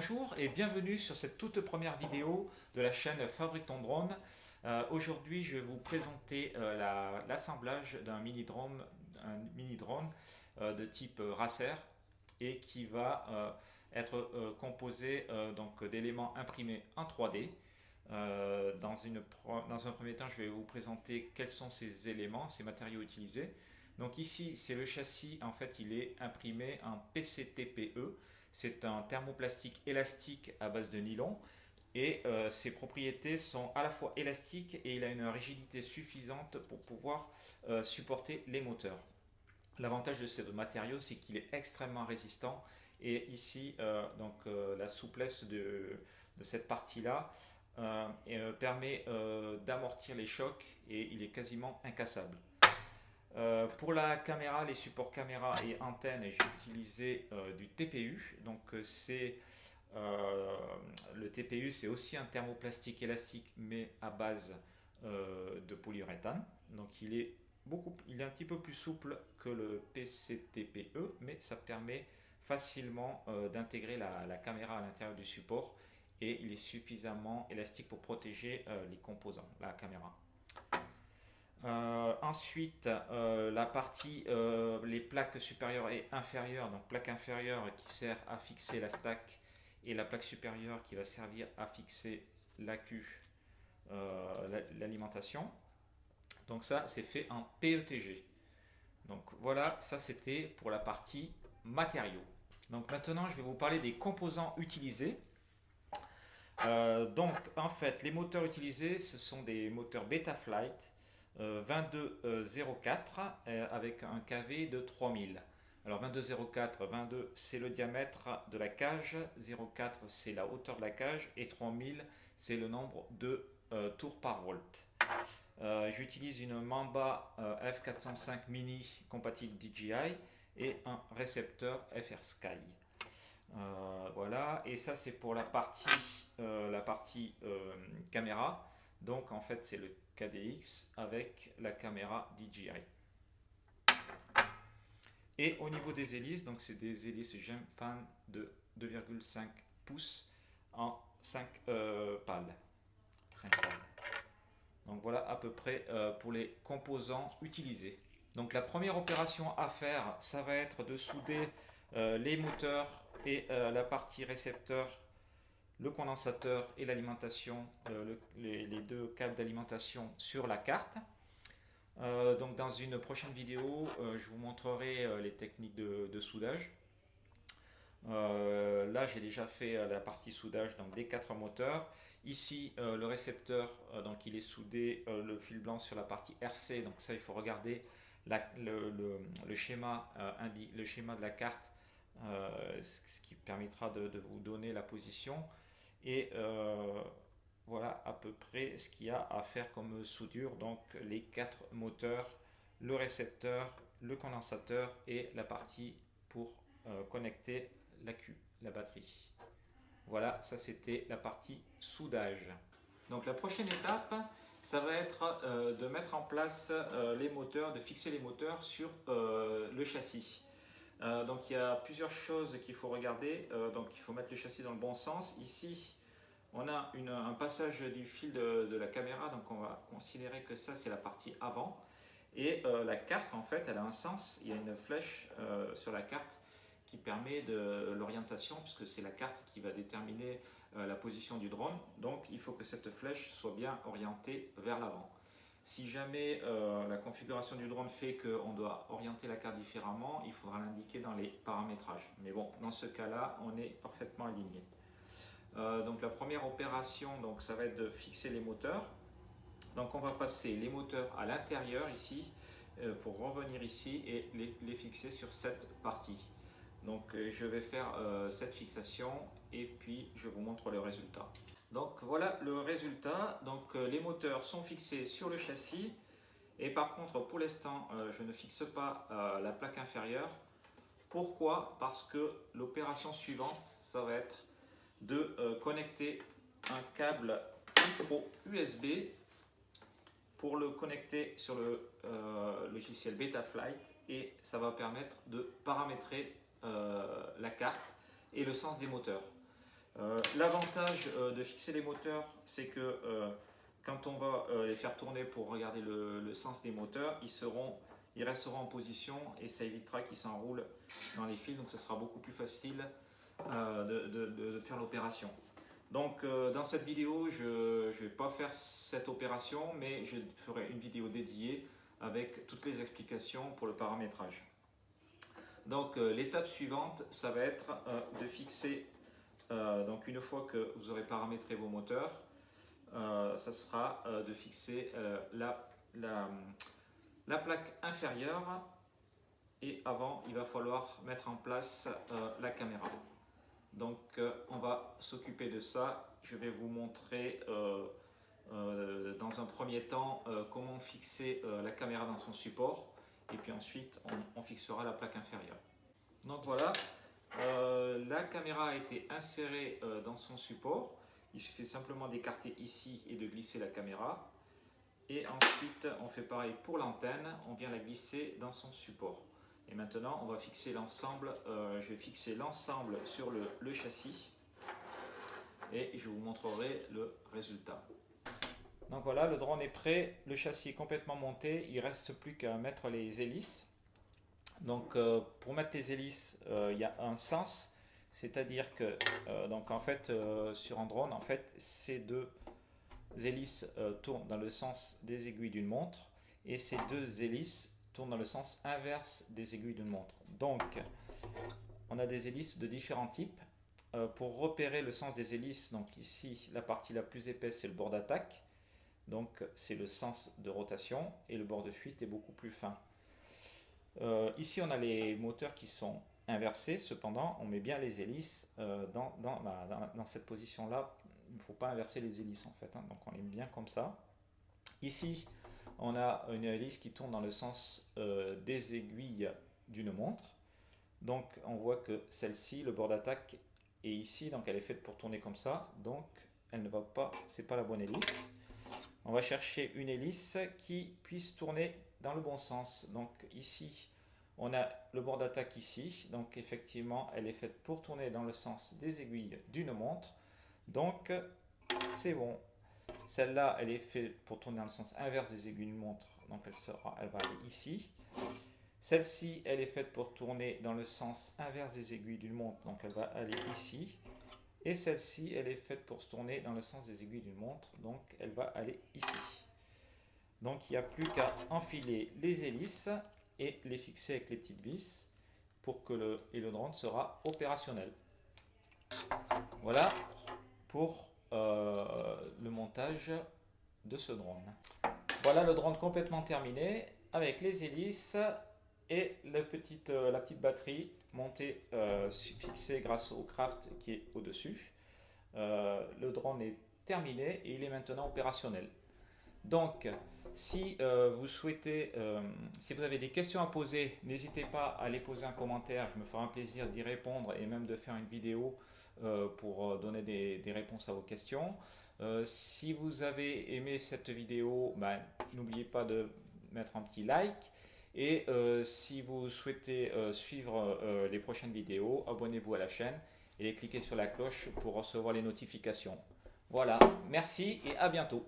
Bonjour et bienvenue sur cette toute première vidéo de la chaîne Fabrique ton drone. Aujourd'hui, je vais vous présenter l'assemblage d'un mini-drone de type Racer et qui va être composé donc d'éléments imprimés en 3D. Dans un premier temps, je vais vous présenter quels sont ces éléments, ces matériaux utilisés. Donc ici, c'est le châssis, en fait, il est imprimé en PCTPE. C'est un thermoplastique élastique à base de nylon et ses propriétés sont à la fois élastiques et il a une rigidité suffisante pour pouvoir supporter les moteurs. L'avantage de ce matériau, c'est qu'il est extrêmement résistant et ici, la souplesse de cette partie-là permet d'amortir les chocs et il est quasiment incassable. Pour la caméra, les supports caméra et antennes, j'ai utilisé du TPU. Donc le TPU, c'est aussi un thermoplastique élastique, mais à base de polyuréthane. Donc il est un petit peu plus souple que le PCTPE, mais ça permet facilement d'intégrer la caméra à l'intérieur du support et il est suffisamment élastique pour protéger les composants, la caméra. Ensuite, la partie, les plaques supérieures et inférieures, donc plaque inférieure qui sert à fixer la stack et la plaque supérieure qui va servir à fixer l'AQ, l'alimentation. Donc ça, c'est fait en PETG. Donc voilà, ça c'était pour la partie matériaux. Donc maintenant, je vais vous parler des composants utilisés. Donc en fait, les moteurs utilisés, ce sont des moteurs Betaflight 2204 avec un KV de 3000. Alors 2204, 22 c'est le diamètre de la cage, 04 c'est la hauteur de la cage et 3000 c'est le nombre de tours par volt. J'utilise une Mamba F405 Mini compatible DJI et un récepteur FR Sky. Voilà, et ça c'est pour la partie caméra. Donc en fait c'est le KDX avec la caméra DJI. Et au niveau des hélices, donc c'est des hélices Gemfan de 2,5 pouces en 5 pales. 5 pales. Donc voilà à peu près pour les composants utilisés. Donc la première opération à faire, ça va être de souder les moteurs et la partie récepteur, le condensateur et l'alimentation, les deux câbles d'alimentation sur la carte. Donc dans une prochaine vidéo, je vous montrerai les techniques de soudage. Là, j'ai déjà fait la partie soudage donc, des 4 moteurs. Ici, le récepteur, donc il est soudé, le fil blanc sur la partie RC. Donc ça, il faut regarder le schéma de la carte, ce qui permettra de vous donner la position. Et voilà à peu près ce qu'il y a à faire comme soudure. Donc les 4 moteurs, le récepteur, le condensateur et la partie pour connecter la batterie. Voilà, ça c'était la partie soudage. Donc la prochaine étape, ça va être de mettre en place les moteurs, de fixer les moteurs sur le châssis. Donc il y a plusieurs choses qu'il faut regarder. Donc il faut mettre le châssis dans le bon sens. Ici, on a un passage du fil de la caméra, donc on va considérer que ça c'est la partie avant. Et la carte en fait, elle a un sens. Il y a une flèche sur la carte qui permet de l'orientation, puisque c'est la carte qui va déterminer la position du drone. Donc il faut que cette flèche soit bien orientée vers l'avant. Si jamais la configuration du drone fait qu'on doit orienter la carte différemment, il faudra l'indiquer dans les paramétrages. Mais bon, dans ce cas-là, on est parfaitement aligné. Donc la première opération, donc, ça va être de fixer les moteurs. Donc on va passer les moteurs à l'intérieur ici, pour revenir ici et les fixer sur cette partie. Donc je vais faire cette fixation et puis je vous montre le résultat. Donc voilà le résultat. Donc les moteurs sont fixés sur le châssis et par contre pour l'instant je ne fixe pas la plaque inférieure. Pourquoi? Parce que l'opération suivante, ça va être de connecter un câble micro USB pour le connecter sur le logiciel Betaflight et ça va permettre de paramétrer la carte et le sens des moteurs. L'avantage de fixer les moteurs, c'est que quand on va les faire tourner pour regarder le sens des moteurs, ils resteront en position et ça évitera qu'ils s'enroulent dans les fils, donc ça sera beaucoup plus facile de faire l'opération. Donc dans cette vidéo, je ne vais pas faire cette opération, mais je ferai une vidéo dédiée avec toutes les explications pour le paramétrage. Donc l'étape suivante, ça va être de fixer, donc une fois que vous aurez paramétré vos moteurs, ça sera de fixer la plaque inférieure, et avant il va falloir mettre en place la caméra. Donc on va s'occuper de ça. Je vais vous montrer dans un premier temps comment fixer la caméra dans son support, et puis ensuite on fixera la plaque inférieure. Donc voilà, la caméra a été insérée dans son support. Il suffit simplement d'écarter ici et de glisser la caméra. Et ensuite on fait pareil pour l'antenne, on vient la glisser dans son support. Et maintenant on va fixer l'ensemble, je vais fixer l'ensemble sur le châssis et je vous montrerai le résultat. Donc voilà, le drone est prêt, le châssis est complètement monté, il ne reste plus qu'à mettre les hélices. Donc pour mettre les hélices, il y a un sens, c'est-à-dire que donc en fait sur un drone, en fait ces deux hélices tournent dans le sens des aiguilles d'une montre, et ces deux hélices tournent dans le sens inverse des aiguilles d'une montre. Donc on a des hélices de différents types. Pour repérer le sens des hélices, donc ici la partie la plus épaisse c'est le bord d'attaque, donc c'est le sens de rotation, et le bord de fuite est beaucoup plus fin. Ici on a les moteurs qui sont inversés, cependant on met bien les hélices dans cette position là. Il ne faut pas inverser les hélices en fait, hein. Donc on les met bien comme ça. Ici on a une hélice qui tourne dans le sens des aiguilles d'une montre, donc on voit que celle-ci, le bord d'attaque est ici, donc elle est faite pour tourner comme ça, donc elle ne va pas, c'est pas la bonne hélice. On va chercher une hélice qui puisse tourner dans le bon sens. Donc ici on a le bord d'attaque ici, donc effectivement elle est faite pour tourner dans le sens des aiguilles d'une montre, donc c'est bon. Celle-là elle est faite pour tourner dans le sens inverse des aiguilles d'une montre, donc elle va aller ici. Celle-ci elle est faite pour tourner dans le sens inverse des aiguilles d'une montre, donc elle va aller ici. Et celle-ci elle est faite pour se tourner dans le sens des aiguilles d'une montre, donc elle va aller ici. Donc il n'y a plus qu'à enfiler les hélices et les fixer avec les petites vis pour que le drone sera opérationnel. Voilà pour le montage de ce drone. Voilà le drone complètement terminé avec les hélices et la petite batterie montée, fixée grâce au craft qui est au-dessus. Le drone est terminé et il est maintenant opérationnel. Donc si vous souhaitez, si vous avez des questions à poser, n'hésitez pas à les poser en commentaire, je me ferai un plaisir d'y répondre et même de faire une vidéo pour donner des réponses à vos questions. Si vous avez aimé cette vidéo, n'oubliez pas de mettre un petit like, et si vous souhaitez suivre les prochaines vidéos, abonnez-vous à la chaîne et cliquez sur la cloche pour recevoir les notifications. Voilà, merci et à bientôt.